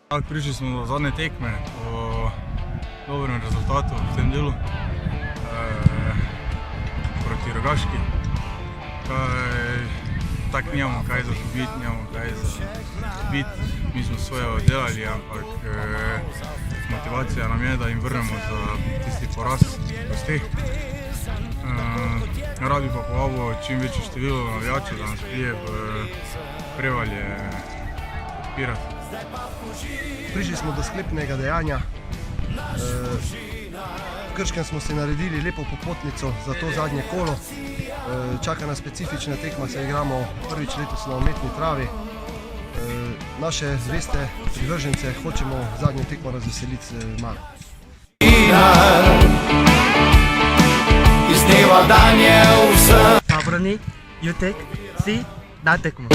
Prišli smo do zadnje tekme po dobrem rezultatu v tem delu proti Rogaški. Tako nimamo kaj za dobiti, nimamo kaj za biti. Mi smo svoje oddelali, ampak motivacija nam je, da jim vrnemo za tisti poraz gosteh. Rad bi pa povabil čim večje število navijačev, da nas prije v Prevalje podpirati. Prišli smo do sklepnega dejanja. V Krškem smo si naredili lepo popotnico za to zadnje kolo. Čaka nas specifična tekma, se igramo prvič letos na umetni travi. Naše zveste privržence hočemo zadnjo tekmo razveseliti z zmago. Iz dneva dan je vse. Abrani, Jutek, si, da tekmo.